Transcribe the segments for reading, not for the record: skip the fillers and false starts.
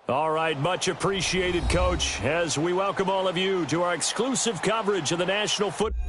All right, much appreciated, Coach, as we welcome all of you to our exclusive coverage of the National Football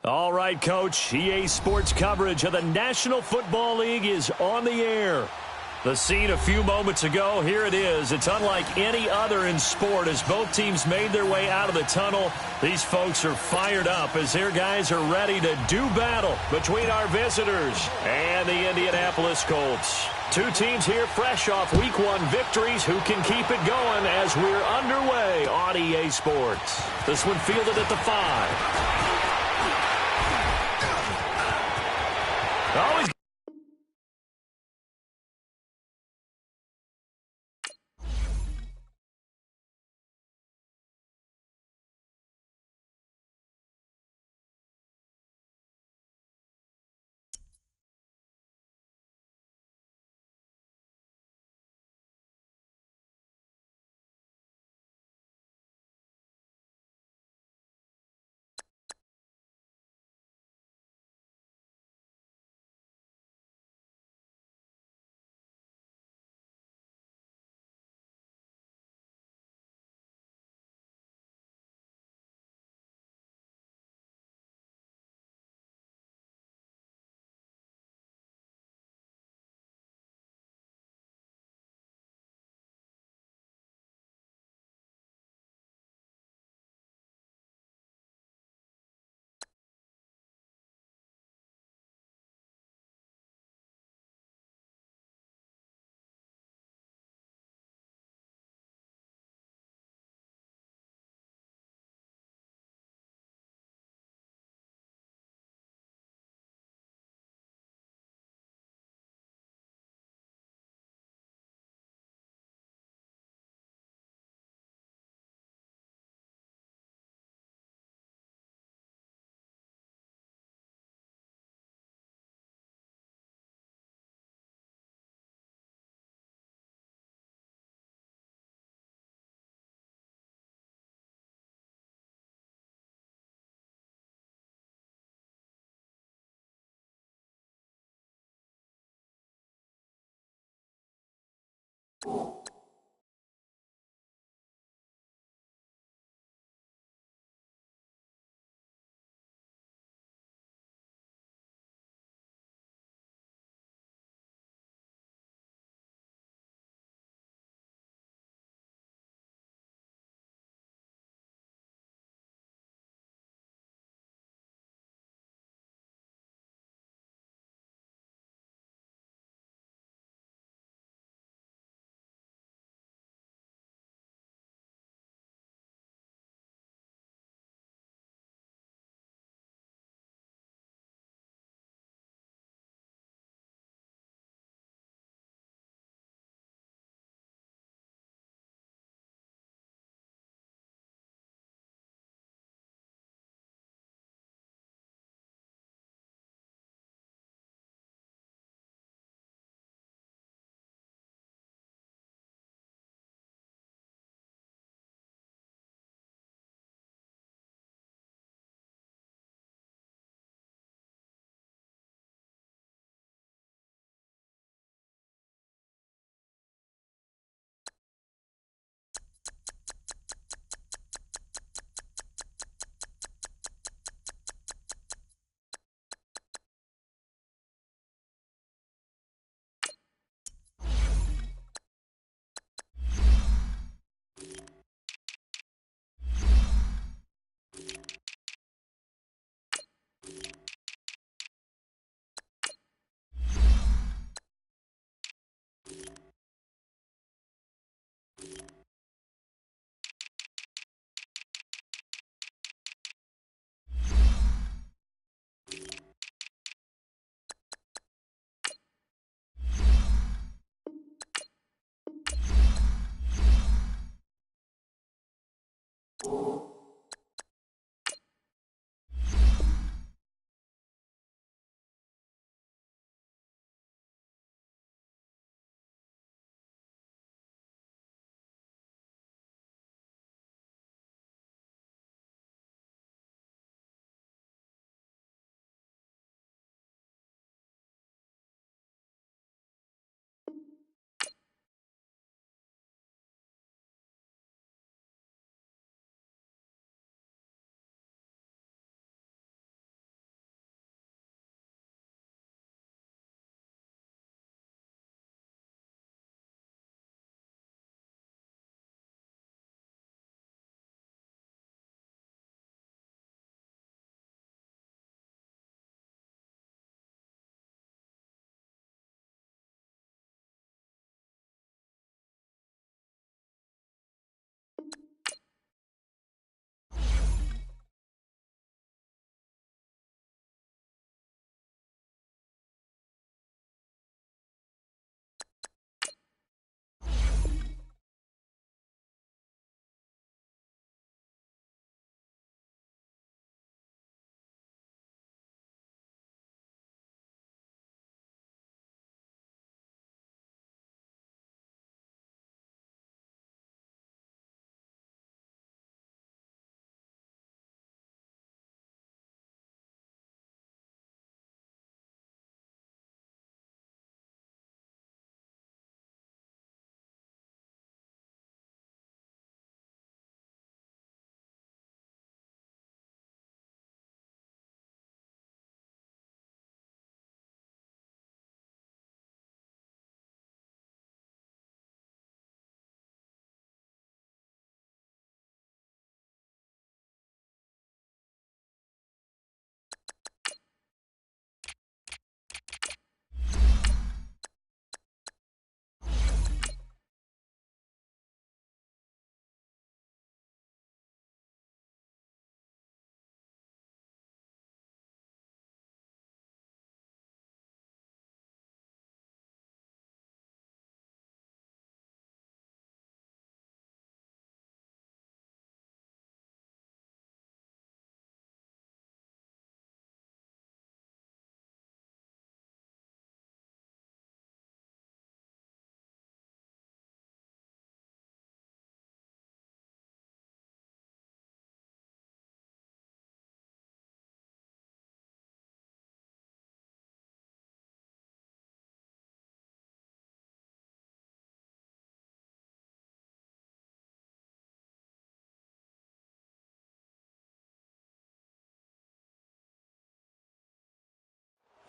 All right, Coach. EA Sports coverage of the National Football League is on the air. The scene a few moments ago, here it is. It's unlike any other in sport as both teams made their way out of the tunnel. These folks are fired up as their guys are ready to do battle between our visitors and the Indianapolis Colts. Two teams here fresh off Week 1 victories who can keep it going as we're underway on EA Sports. This one fielded at the 5. Always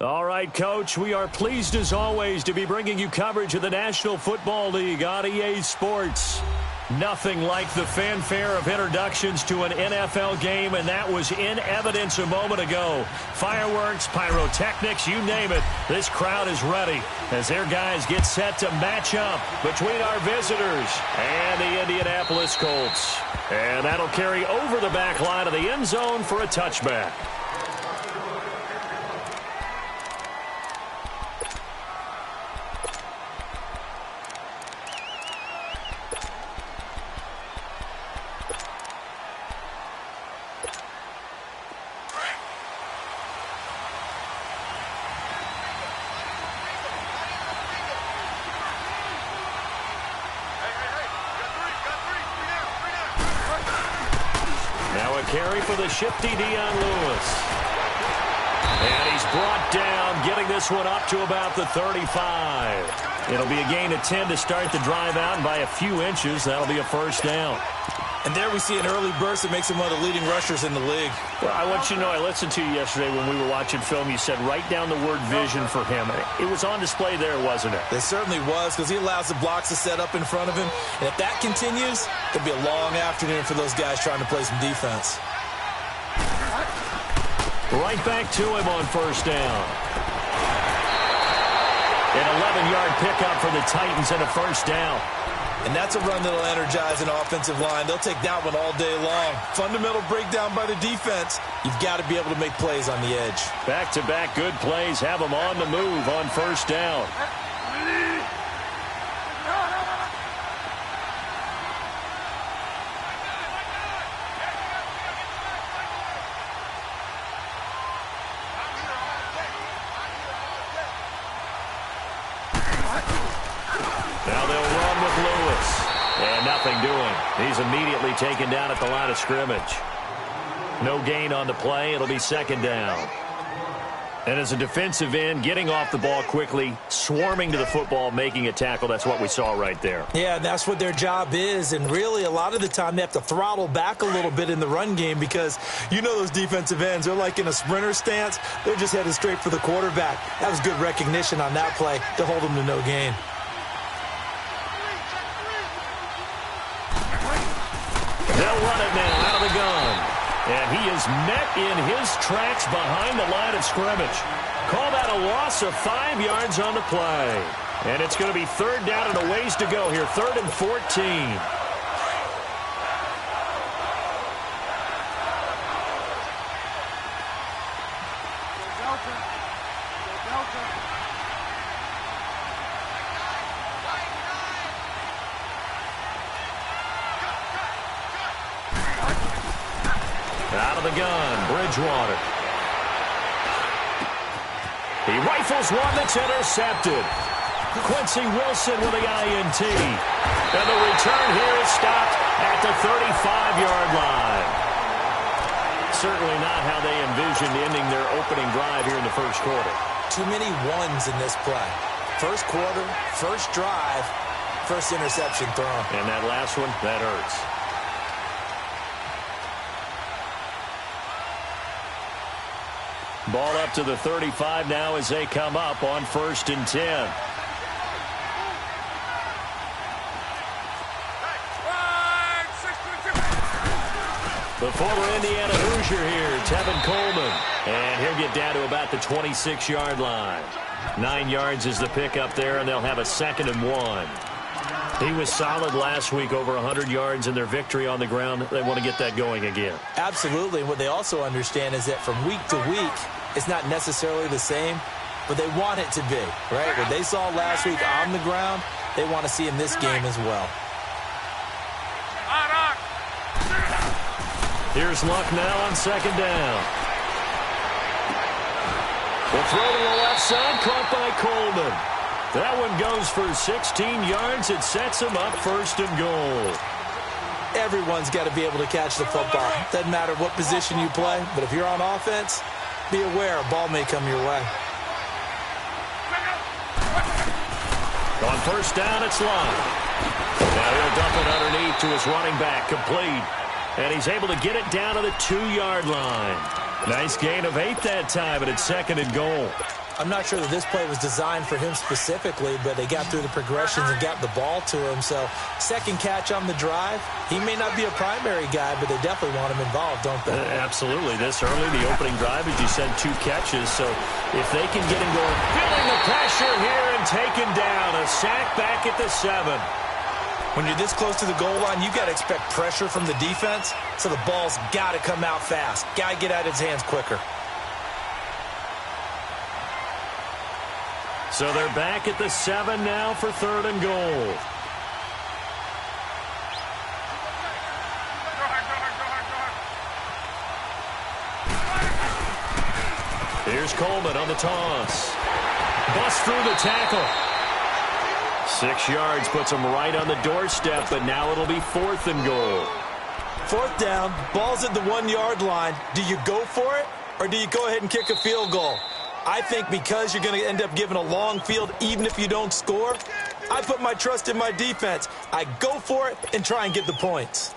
All right, Coach, we are pleased as always to be bringing you coverage of the National Football League on EA Sports. Nothing like the fanfare of introductions to an NFL game, and that was in evidence a moment ago. Fireworks, pyrotechnics, you name it. This crowd is ready as their guys get set to match up between our visitors and the Indianapolis Colts. And that'll carry over the back line of the end zone for a touchback. Carry for the shifty Dion Lewis. And he's brought down, getting this one up to about the 35. It'll be a gain of 10 to start the drive out, and by a few inches, that'll be a first down. And there we see an early burst that makes him one of the leading rushers in the league. Well, I want you to know, I listened to you yesterday when we were watching film. You said write down the word vision for him. It was on display there, wasn't it? It certainly was, because he allows the blocks to set up in front of him. And if that continues, it'll be a long afternoon for those guys trying to play some defense. Right back to him on first down. An 11-yard pickup for the Titans and a first down. And that's a run that'll energize an offensive line. They'll take that one all day long. Fundamental breakdown by the defense. You've got to be able to make plays on the edge. Back-to-back good plays have them on the move on first down. Now they'll run with Lewis. And nothing doing. He's immediately taken down at the line of scrimmage. No gain on the play. It'll be second down. And as a defensive end, getting off the ball quickly, swarming to the football, making a tackle, that's what we saw right there. Yeah, that's what their job is. And really, a lot of the time, they have to throttle back a little bit in the run game because you know those defensive ends, they're like in a sprinter stance. They're just headed straight for the quarterback. That was good recognition on that play to hold them to no gain. They'll run it now out of the gun. And he is met in his tracks behind the line of scrimmage. Call that a loss of 5 yards on the play. And it's going to be third down and a ways to go here. 3rd and 14. Out of the gun, Bridgewater. He rifles one that's intercepted. Quincy Wilson with the INT. And the return here is stopped at the 35-yard line. Certainly not how they envisioned ending their opening drive here in the first quarter. Too many ones in this play. First quarter, first drive, first interception thrown. And that last one, that hurts. Ball up to the 35 now as they come up on 1st and 10. The former Indiana Hoosier here, Tevin Coleman. And he'll get down to about the 26-yard line. 9 yards is the pickup there, and they'll have a 2nd and 1. He was solid last week, over 100 yards in their victory on the ground. They want to get that going again. Absolutely. What they also understand is that from week to week, it's not necessarily the same, but they want it to be, right? What they saw last week on the ground, they want to see in this game as well. Here's Luck now on 2nd down. The throw to the left side, caught by Coleman. That one goes for 16 yards. It sets him up 1st and goal. Everyone's got to be able to catch the football. Doesn't matter what position you play, but if you're on offense, be aware a ball may come your way. On 1st down, it's Luck. Now he'll dump it underneath to his running back, complete. And he's able to get it down to the 2-yard line. Nice gain of 8 that time, but it's 2nd and goal. I'm not sure that this play was designed for him specifically, but they got through the progressions and got the ball to him. So, second catch on the drive. He may not be a primary guy, but they definitely want him involved, don't they? Absolutely. This early, the opening drive, as you said, 2 catches. So, if they can get him going, feeling the pressure here and taken down. A sack back at the 7. When you're this close to the goal line, you got to expect pressure from the defense, so the ball's got to come out fast. Got to get out of his hands quicker. So they're back at the 7 now for 3rd and goal. Here's Coleman on the toss. Bust through the tackle. 6 yards puts him right on the doorstep, but now it'll be 4th and goal. 4th down, ball's at the 1-yard line. Do you go for it, or do you go ahead and kick a field goal? I think because you're going to end up giving a long field even if you don't score, I put my trust in my defense. I go for it and try and get the points.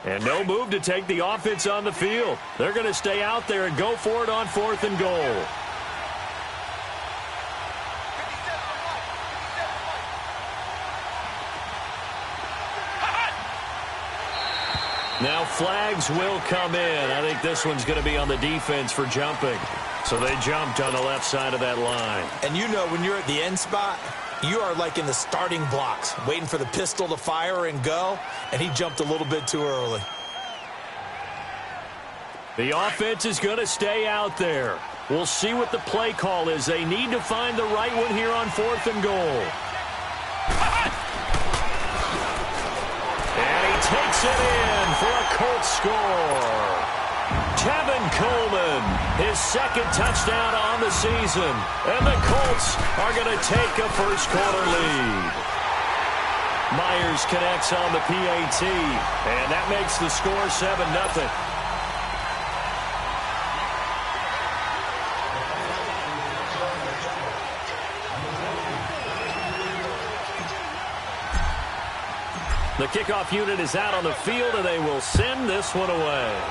And no move to take the offense on the field. They're going to stay out there and go for it on 4th and goal. Now flags will come in. I think this one's going to be on the defense for jumping. So they jumped on the left side of that line. And you know when you're at the end spot, you are like in the starting blocks, waiting for the pistol to fire and go, and he jumped a little bit too early. The offense is going to stay out there. We'll see what the play call is. They need to find the right one here on 4th and goal. And he takes it in for a Colts score. Tevin Coleman, his 2nd touchdown on the season. And the Colts are going to take a first-quarter lead. Myers connects on the PAT, and that makes the score 7-0. The kickoff unit is out on the field, and they will send this one away.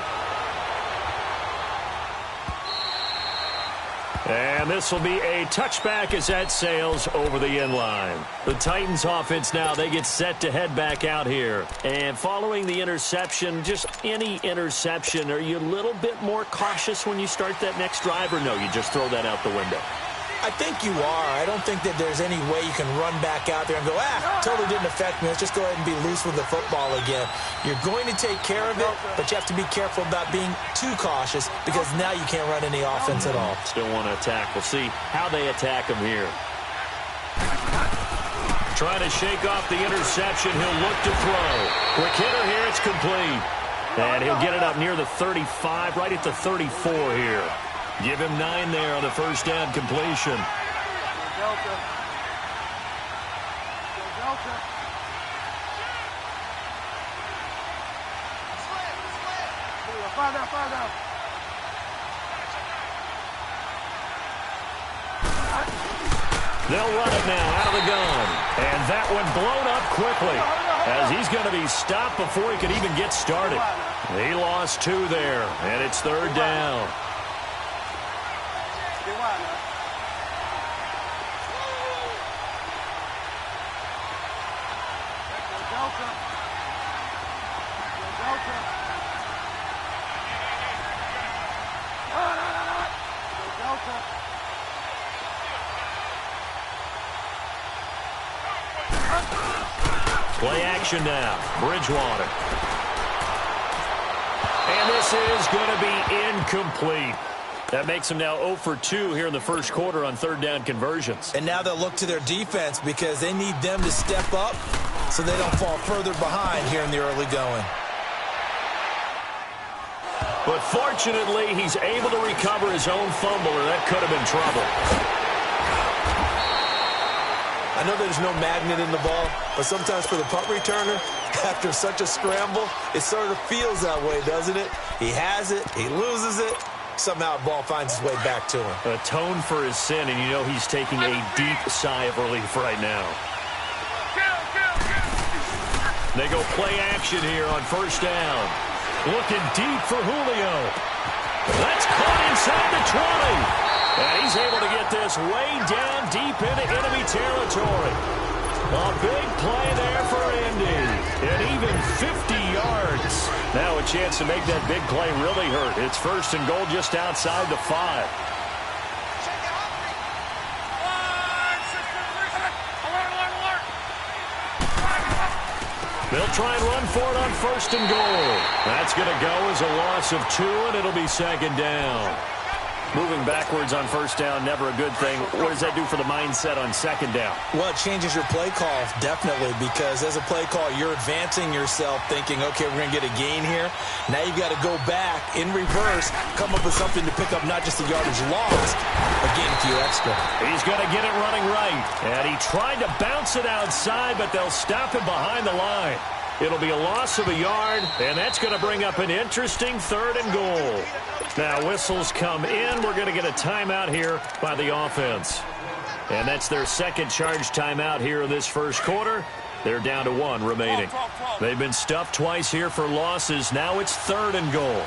And this will be a touchback as that sails over the end line. The Titans offense now, they get set to head back out here. And following the interception, just any interception, are you a little bit more cautious when you start that next drive, or no, you just throw that out the window? I think you are. I don't think that there's any way you can run back out there and go, totally didn't affect me. Let's just go ahead and be loose with the football again. You're going to take care of it, but you have to be careful about being too cautious because now you can't run any offense at all. Still want to attack. We'll see how they attack him here. Trying to shake off the interception. He'll look to throw. Quick hitter here. It's complete. And he'll get it up near the 35, right at the 34 here. Give him 9 there on the first down completion. They'll run it now out of the gun. And that one blown up quickly as he's going to be stopped before he could even get started. He lost 2 there, and it's 3rd down. Play action now. Bridgewater. And this is going to be incomplete. That makes them now 0 for 2 here in the first quarter on 3rd down conversions. And now they'll look to their defense because they need them to step up so they don't fall further behind here in the early going. But fortunately, he's able to recover his own fumble, or that could have been trouble. I know there's no magnet in the ball, but sometimes for the punt returner, After such a scramble, it sort of feels that way, doesn't it? He has it, he loses it. Somehow the ball finds its way back to him. Atone for his sin, and you know he's taking a deep sigh of relief right now. They go play action here on first down. Looking deep for Julio. That's caught inside the 20. And he's able to get this way down deep into enemy territory. A big play there for Indy. And even 50 yards. Now a chance to make that big play really hurt. It's first and goal just outside the 5. They'll try and run for it on first and goal. That's going to go as a loss of 2, and it'll be second down. Moving backwards on first down, never a good thing. What does that do for the mindset on second down? Well, it changes your play call, definitely, because as a play call, you're advancing yourself thinking, okay, we're going to get a gain here. Now you've got to go back in reverse, come up with something to pick up not just the yardage lost, but gain a few extra. He's going to get it running right. And he tried to bounce it outside, but they'll stop him behind the line. It'll be a loss of a yard, and that's going to bring up an interesting third and goal. Now whistles come in. We're going to get a timeout here by the offense. And that's their second charge timeout here in this first quarter. They're down to 1 remaining. They've been stuffed twice here for losses. Now it's third and goal.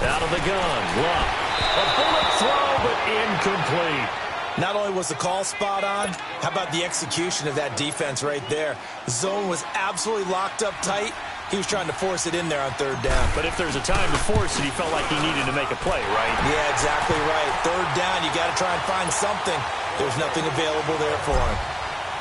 Out of the gun, Luck. A bullet throw, but incomplete. Not only was the call spot on, how about the execution of that defense right there? The zone was absolutely locked up tight. He was trying to force it in there on third down. But if there's a time to force it, he felt like he needed to make a play, right? Yeah, exactly right. Third down, you got to try and find something. There's nothing available there for him.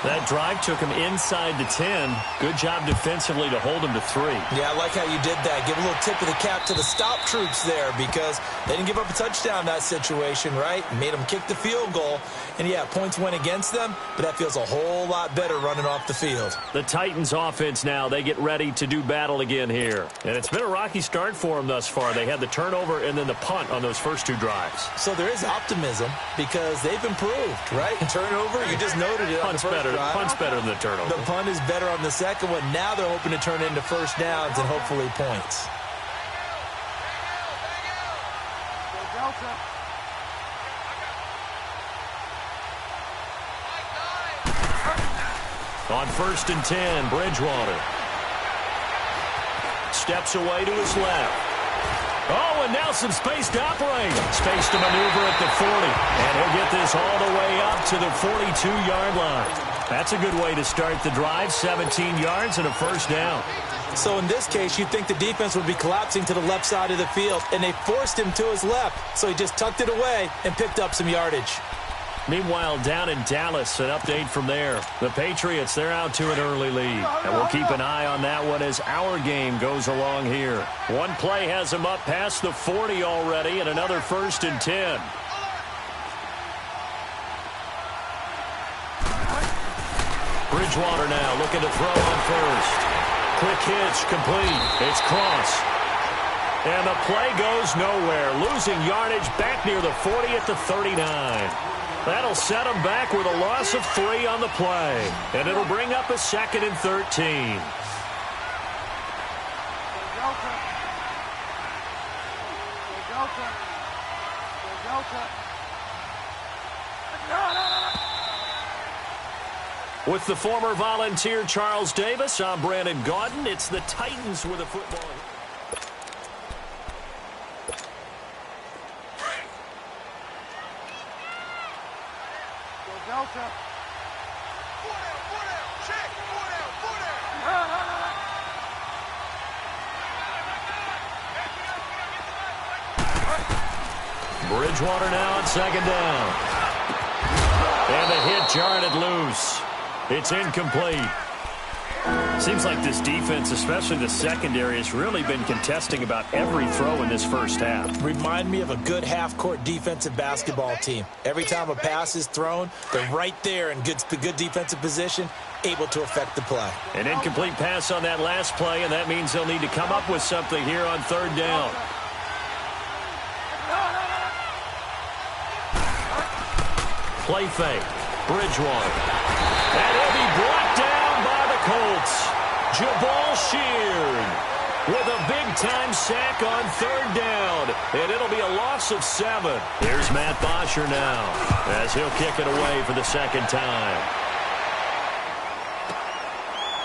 That drive took him inside the 10. Good job defensively to hold him to 3. Yeah, I like how you did that. Give a little tip of the cap to the stop troops there because they didn't give up a touchdown in that situation, right? Made them kick the field goal. And, yeah, points went against them, but that feels a whole lot better running off the field. The Titans offense now, they get ready to do battle again here. And it's been a rocky start for them thus far. They had the turnover and then the punt on those first 2 drives. So there is optimism because they've improved, right? Turnover, you just noted it on the first drive. Punt's better than the turnover. The punt is better on the second one. Now they're hoping to turn into first downs and hopefully points. On first and 10, Bridgewater. Steps away to his left. Oh, and now some space to operate. Space to maneuver at the 40. And he'll get this all the way up to the 42-yard line. That's a good way to start the drive. 17 yards and a first down. So in this case, you'd think the defense would be collapsing to the left side of the field, and they forced him to his left. So he just tucked it away and picked up some yardage. Meanwhile, down in Dallas, an update from there. The Patriots, they're out to an early lead. And we'll keep an eye on that one as our game goes along here. One play has them up past the 40 already, and another first and 10. Bridgewater now looking to throw on first. Quick hitch, complete. It's Cross. And the play goes nowhere. Losing yardage back near the 40 at the 39. That'll set them back with a loss of 3 on the play. And it'll bring up a second and 13. With the former Volunteer Charles Davis, I'm Brandon Gaudin. It's the Titans with a football. Bridgewater now on second down. And the hit jarred it loose. It's incomplete. Seems like this defense, especially the secondary, has really been contesting about every throw in this first half. Remind me of a good half-court defensive basketball team. Every time a pass is thrown, they're right there in good defensive position, able to affect the play. An incomplete pass on that last play, and that means they'll need to come up with something here on third down. Play fake. Bridgewater. And he'll be brought down by the Colts. Jabal Sheard with a big-time sack on third down. And it'll be a loss of 7. Here's Matt Bosher now as he'll kick it away for the second time.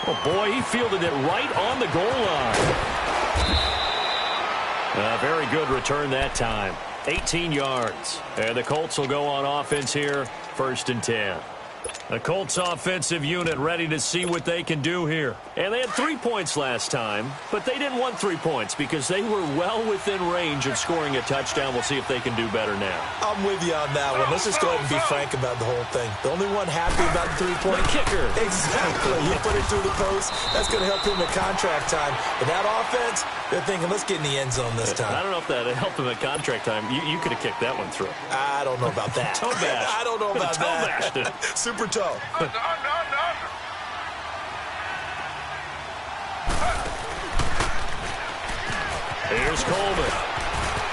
Oh, boy, he fielded it right on the goal line. A very good return that time. 18 yards. And the Colts will go on offense here, 1st and 10. The Colts offensive unit ready to see what they can do here. And they had 3 points last time, but they didn't want 3 points because they were well within range of scoring a touchdown. We'll see if they can do better now. I'm with you on that one. Let's just go ahead and be frank about the whole thing. The only one happy about the 3-point kicker. Exactly. You put it through the post. That's going to help him at contract time. But that offense, they're thinking, let's get in the end zone this time. I don't know if that helped him at contract time. You could have kicked that one through. I don't know about that. Toe bash. I don't know about that. Toe bashed it. Super toe. Here's Coleman.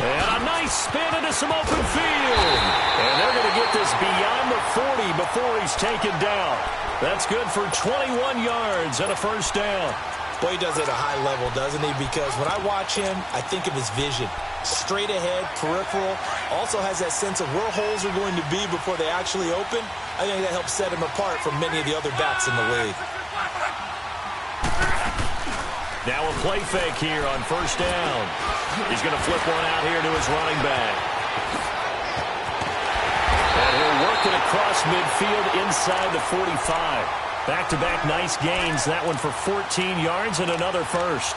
And a nice spin into some open field. And they're going to get this beyond the 40 before he's taken down. That's good for 21 yards and a first down. Boy, he does it at a high level, doesn't he? Because when I watch him, I think of his vision. Straight ahead, peripheral. Also has that sense of where holes are going to be before they actually open. I think that helps set him apart from many of the other backs in the league. Now a play fake here on first down. He's going to flip one out here to his running back. And he'll work it across midfield inside the 45. Back-to-back nice gains. That one for 14 yards and another first.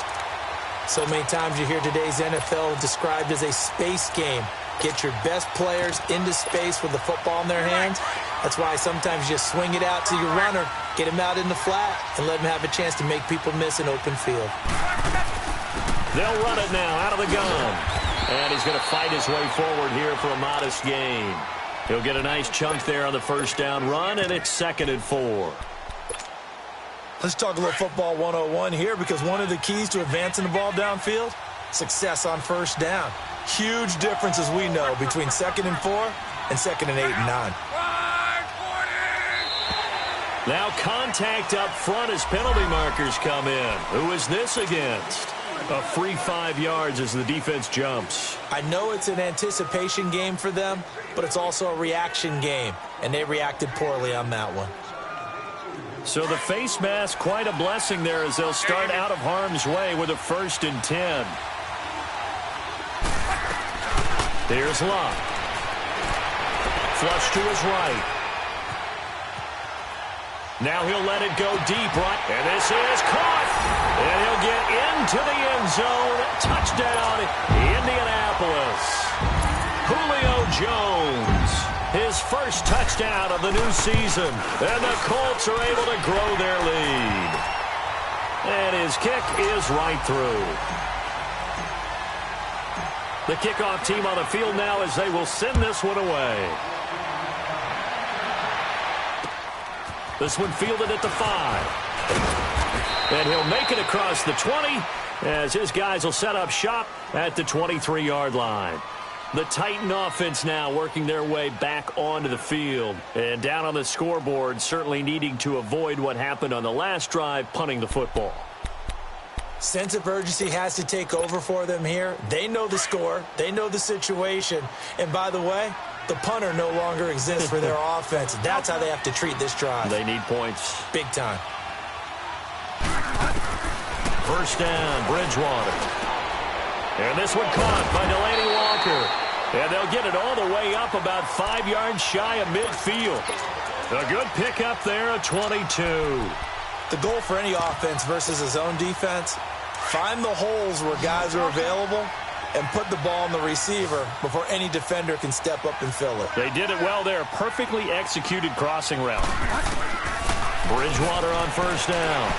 So many times you hear today's NFL described as a space game. Get your best players into space with the football in their hands. That's why sometimes you just swing it out to your runner, get him out in the flat, and let him have a chance to make people miss an open field. They'll run it now out of the gun. And he's going to fight his way forward here for a modest gain. He'll get a nice chunk there on the first down run, and it's 2nd and 4. Let's talk a little football 101 here, because one of the keys to advancing the ball downfield, success on first down. Huge difference, as we know, between 2nd and 4 and 2nd and 8 and 9. Now contact up front as penalty markers come in. Who is this against? A free 5 yards as the defense jumps. I know it's an anticipation game for them, but it's also a reaction game, and they reacted poorly on that one. So the face mask, quite a blessing there as they'll start out of harm's way with a 1st and 10. Here's Locke. Flush to his right. Now he'll let it go deep, right? And this is caught. And he'll get into the end zone. Touchdown, Indianapolis. Julio Jones. His first touchdown of the new season. And the Colts are able to grow their lead. And his kick is right through. The kickoff team on the field now as they will send this one away. This one fielded at the 5. And he'll make it across the 20 as his guys will set up shop at the 23-yard line. The Titan offense now working their way back onto the field. And down on the scoreboard, certainly needing to avoid what happened on the last drive, punting the football. Sense of urgency has to take over for them here. They know the score. They know the situation. And by the way, the punter no longer exists for their offense. That's how they have to treat this drive. They need points. Big time. First down, Bridgewater. And this one caught by Delaney Walker. And they'll get it all the way up about 5 yards shy of midfield. A good pickup there at 22. The goal for any offense versus his own defense, find the holes where guys are available and put the ball on the receiver before any defender can step up and fill it. They did it well there. Perfectly executed crossing route. Bridgewater on first down.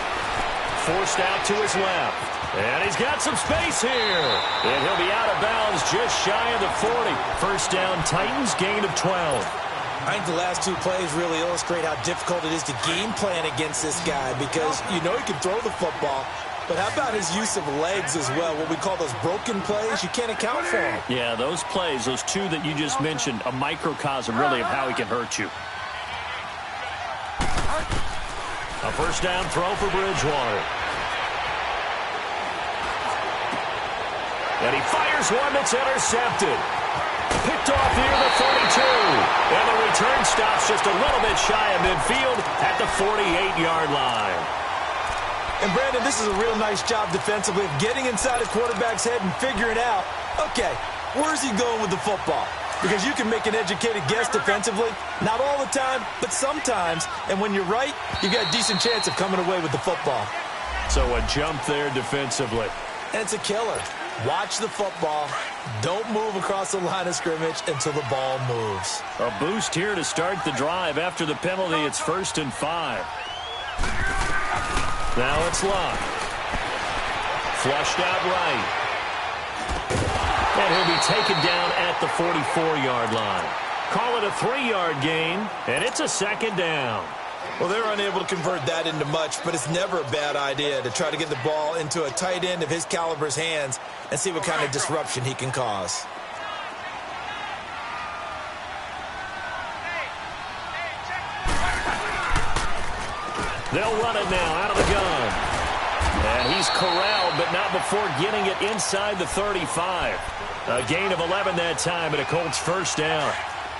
Forced out to his left. And he's got some space here. And he'll be out of bounds just shy of the 40. First down, Titans, gain of 12. I think the last 2 plays really illustrate how difficult it is to game plan against this guy, because you know he can throw the football, but how about his use of legs as well? What we call those broken plays, you can't account for them. Yeah, those plays, those 2 that you just mentioned, a microcosm really of how he can hurt you. A first down throw for Bridgewater. And he fires one that's intercepted. Picked off near the 42. And the return stops just a little bit shy of midfield at the 48-yard line. And, Brandon, this is a real nice job defensively of getting inside a quarterback's head and figuring out, okay, where's he going with the football? Because you can make an educated guess defensively. Not all the time, but sometimes. And when you're right, you've got a decent chance of coming away with the football. So a jump there defensively. And it's a killer. Watch the football. Don't move across the line of scrimmage until the ball moves. A boost here to start the drive. After the penalty, it's 1st and 5. Now it's Locke. Flushed out right. And he'll be taken down at the 44-yard line. Call it a 3-yard gain, and it's a 2nd down. Well, they're unable to convert that into much, but it's never a bad idea to try to get the ball into a tight end of his caliber's hands and see what kind of disruption he can cause. They'll run it now out of the gun. And he's corralled, but not before getting it inside the 35. A gain of 11 that time, and a Colts 1st down.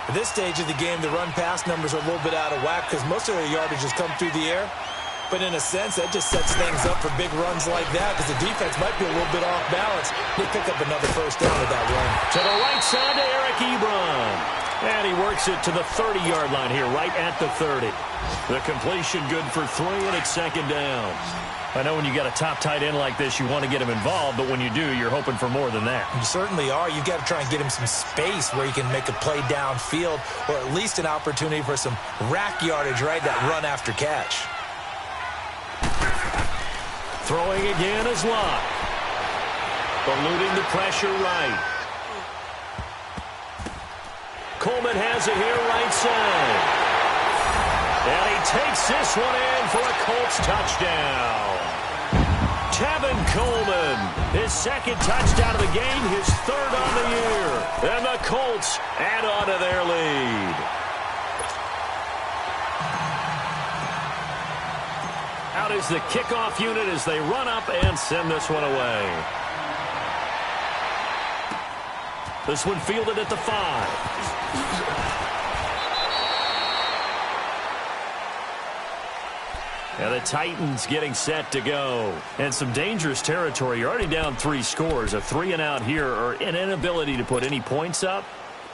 At this stage of the game, the run-pass numbers are a little bit out of whack because most of their yardage has come through the air. But in a sense, that just sets things up for big runs like that because the defense might be a little bit off balance. They pick up another 1st down with that run. To the right side to Eric Ebron. And he works it to the 30-yard line here, right at the 30. The completion good for 3, and it's 2nd down. I know when you got a top tight end like this, you want to get him involved, but when you do, you're hoping for more than that. You certainly are. You've got to try and get him some space where he can make a play downfield or at least an opportunity for some rack yardage, right? That run after catch. Throwing again is Locke. Eluding the pressure right. Coleman has it here right side. And he takes this one in for a Colts touchdown. Tevin Coleman, his 2nd touchdown of the game, his 3rd on the year. And the Colts add on to their lead. Out is the kickoff unit as they run up and send this one away. This one fielded at the 5. And the Titans getting set to go. And some dangerous territory. You're already down 3 scores. A 3-and-out here or an inability to put any points up.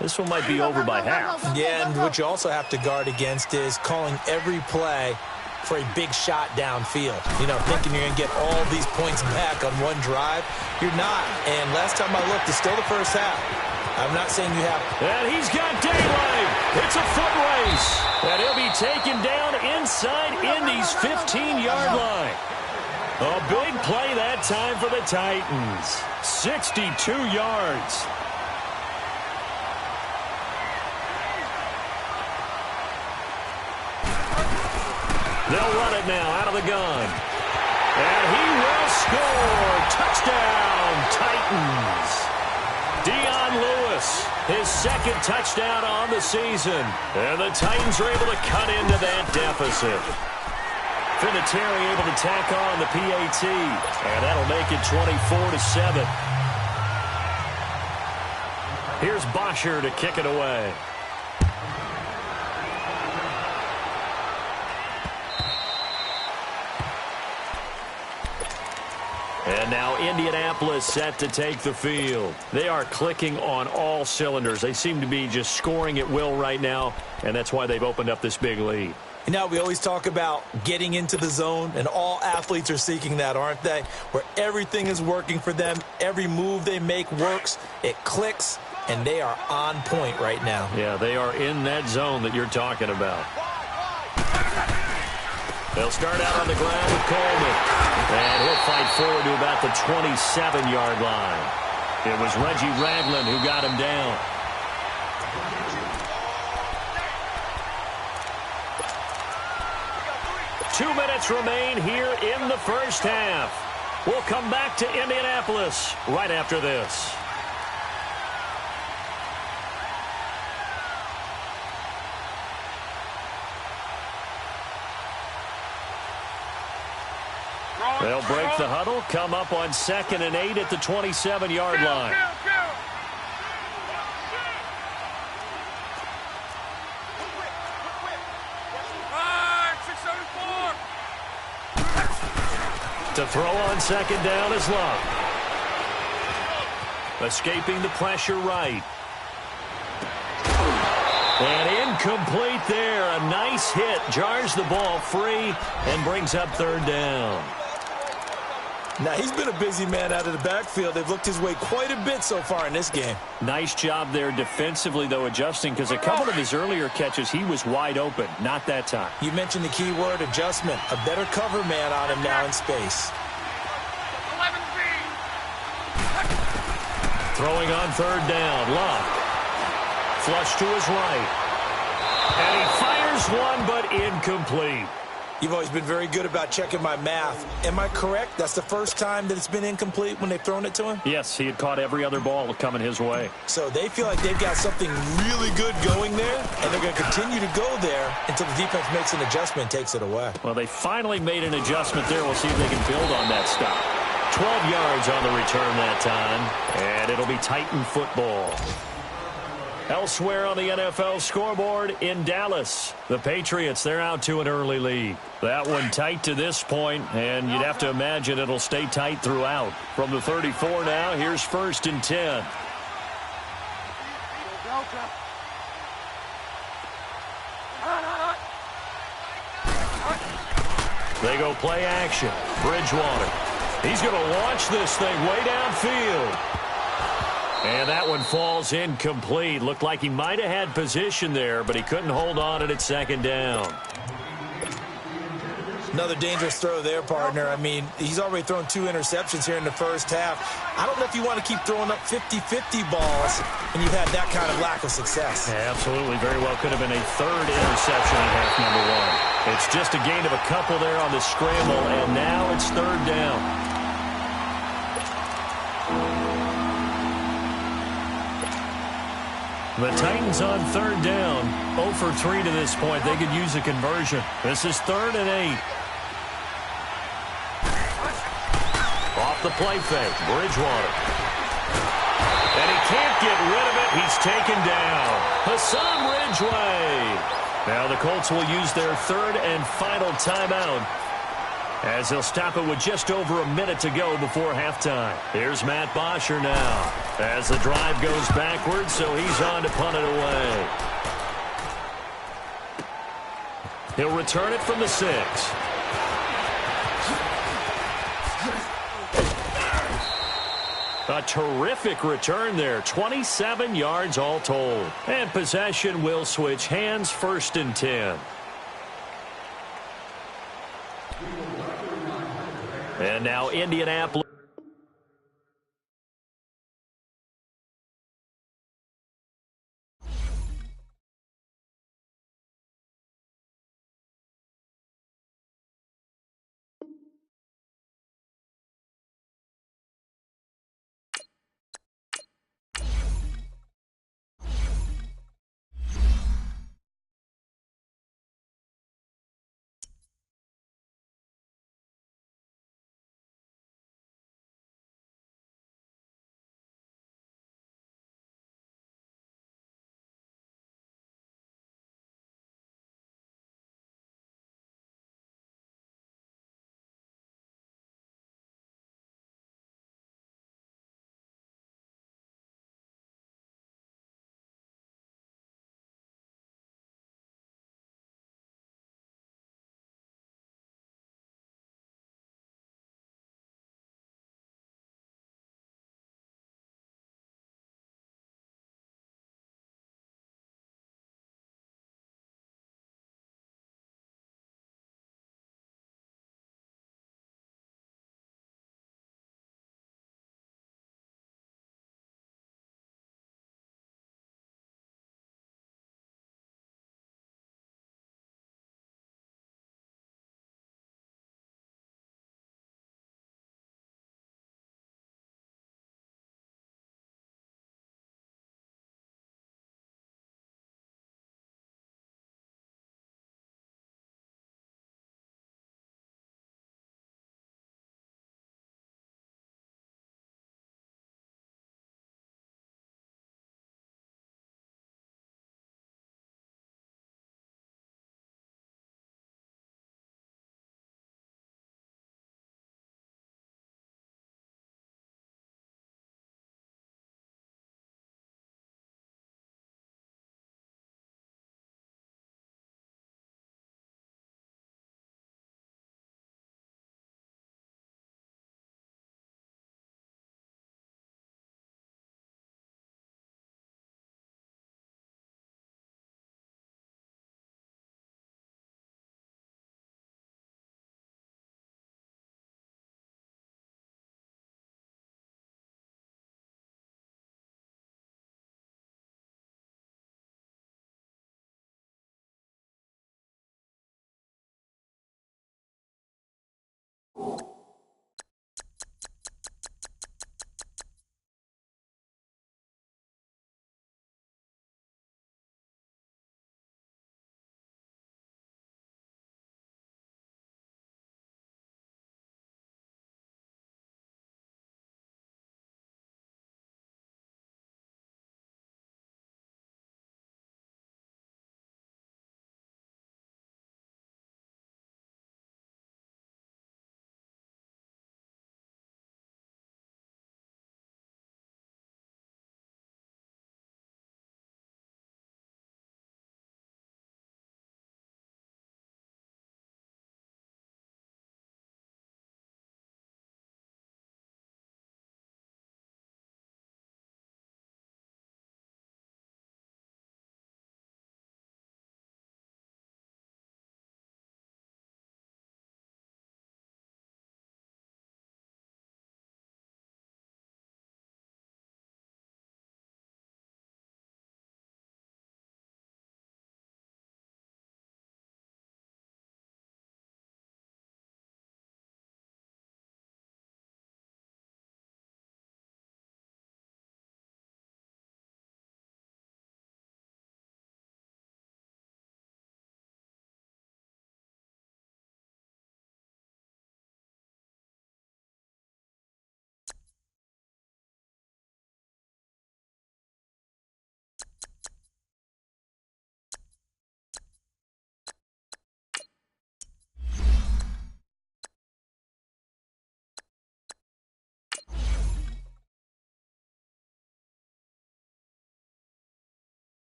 This one might be over by half. Yeah, and what you also have to guard against is calling every play for a big shot downfield. You know, thinking you're going to get all these points back on one drive. You're not. And last time I looked, it's still the 1st half. I'm not saying you have. And he's got daylight. It's a foot race. And he'll be taken down inside Indy's 15-yard line. A big play that time for the Titans. 62 yards. They'll run it now out of the gun. And he will score. Touchdown, Titans. Dion Lewis, his 2nd touchdown on the season. And the Titans are able to cut into that deficit. Vinatieri able to tack on the PAT. And that'll make it 24-7. Here's Bosher to kick it away. And now Indianapolis set to take the field. They are clicking on all cylinders. They seem to be just scoring at will right now, and that's why they've opened up this big lead. You know, we always talk about getting into the zone, and all athletes are seeking that, aren't they? Where everything is working for them. Every move they make works. It clicks, and they are on point right now. Yeah, they are in that zone that you're talking about. They'll start out on the ground with Coleman. And he'll fight forward to about the 27-yard line. It was Reggie Ragland who got him down. Two minutes remain here in the 1st half. We'll come back to Indianapolis right after this. They'll They'll break the huddle, come up on 2nd and 8 at the 27-yard line. To throw on 2nd down is Love. Escaping the pressure right. And incomplete there. A nice hit. Jars the ball free and brings up 3rd down. Now, he's been a busy man out of the backfield. They've looked his way quite a bit so far in this game. Nice job there defensively, though, adjusting, because a couple of his earlier catches, he was wide open. Not that time. You mentioned the key word, adjustment. A better cover man on him now in space. Throwing on 3rd down. Love. Flush to his right. And he fires one, but incomplete. You've always been very good about checking my math. Am I correct? That's the first time that it's been incomplete when they've thrown it to him? Yes, he had caught every other ball coming his way. So they feel like they've got something really good going there, and they're going to continue to go there until the defense makes an adjustment and takes it away. Well, they finally made an adjustment there. We'll see if they can build on that stop. 12 yards on the return that time, and it'll be Titan football. Elsewhere on the NFL scoreboard in Dallas, the Patriots, they're out to an early lead. That one tight to this point, and you'd have to imagine it'll stay tight throughout. From the 34 now, here's 1st and 10. They go play action. Bridgewater. He's going to launch this thing way downfield. And that one falls incomplete. Looked like he might have had position there, but he couldn't hold on it at 2nd down. Another dangerous throw there, partner. I mean, he's already thrown 2 interceptions here in the first half. I don't know if you want to keep throwing up 50-50 balls when you've had that kind of lack of success. Yeah, absolutely. Very well could have been a 3rd interception in half number 1. It's just a gain of a couple there on the scramble, and now it's 3rd down. The Titans on 3rd down. 0 for 3 to this point. They could use a conversion. This is 3rd and 8. Off the play fake. Bridgewater. And he can't get rid of it. He's taken down. Hassan Ridgeway. Now the Colts will use their 3rd and final timeout, as they'll stop it with just over a minute to go before halftime. Here's Matt Bosher now, as the drive goes backwards, so he's on to punt it away. He'll return it from the 6. A terrific return there. 27 yards all told. And possession will switch hands. 1st and 10. And now Indianapolis. you.